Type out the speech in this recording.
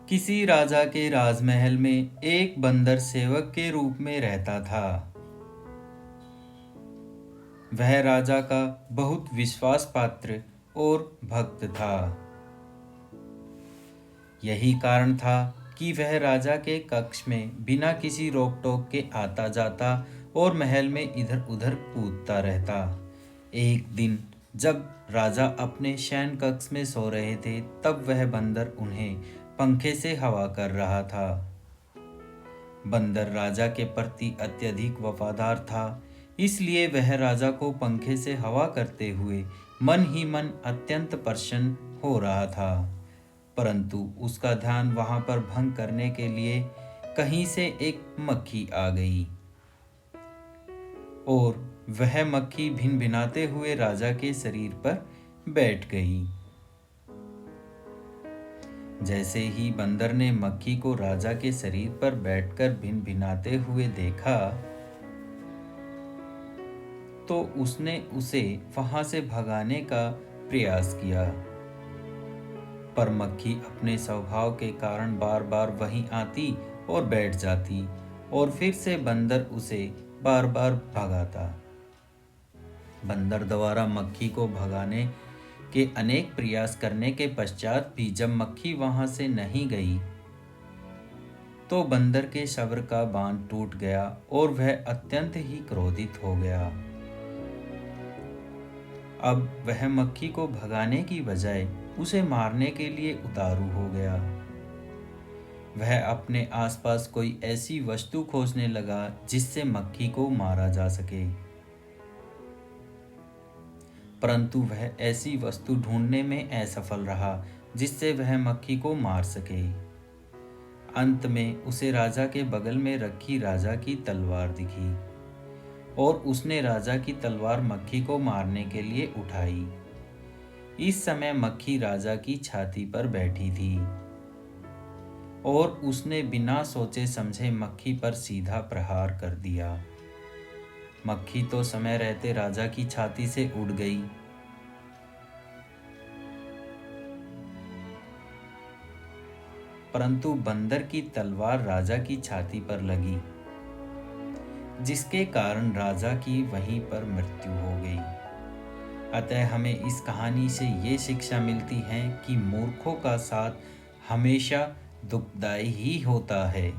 किसी राजा के राजमहल में एक बंदर सेवक के रूप में रहता था। वह राजा का बहुत विश्वास पात्र और भक्त था। यही कारण था कि वह राजा के कक्ष में बिना किसी रोक टोक के आता जाता और महल में इधर उधर कूदता रहता। एक दिन जब राजा अपने शयन कक्ष में सो रहे थे, तब वह बंदर उन्हें पंखे से हवा कर रहा था। बंदर राजा के प्रति अत्यधिक वफादार था, इसलिए वह राजा को पंखे से हवा करते हुए मन ही मन अत्यंत प्रसन्न हो रहा था। परंतु उसका ध्यान वहां पर भंग करने के लिए कहीं से एक मक्खी आ गई और वह मक्खी भिनभिनाते हुए राजा के शरीर पर बैठ गई। जैसे ही बंदर ने मक्खी को राजा के शरीर पर बैठकर भिनभिनाते हुए देखा, तो उसने उसे वहां से भगाने का प्रयास किया। पर मक्खी अपने स्वभाव के कारण बार बार वहीं आती और बैठ जाती और फिर से बंदर उसे बार बार भगाता। बंदर द्वारा मक्खी को भगाने के अनेक प्रयास करने के पश्चात भी जब मक्खी वहां से नहीं गई, तो बंदर के सब्र का बांध टूट गया और वह अत्यंत ही क्रोधित हो गया। अब वह मक्खी को भगाने की बजाय उसे मारने के लिए उतारू हो गया। वह अपने आसपास कोई ऐसी वस्तु खोजने लगा जिससे मक्खी को मारा जा सके, परंतु वह ऐसी वस्तु ढूंढने में असफल रहा जिससे वह मक्खी को मार सके। अंत में उसे राजा के बगल में रखी राजा की तलवार दिखी और उसने राजा की तलवार मक्खी को मारने के लिए उठाई। इस समय मक्खी राजा की छाती पर बैठी थी और उसने बिना सोचे समझे मक्खी पर सीधा प्रहार कर दिया। मक्खी तो समय रहते राजा की छाती से उड़ गई, परंतु बंदर की तलवार राजा की छाती पर लगी, जिसके कारण राजा की वहीं पर मृत्यु हो गई। अतः हमें इस कहानी से ये शिक्षा मिलती है कि मूर्खों का साथ हमेशा दुखदायी ही होता है।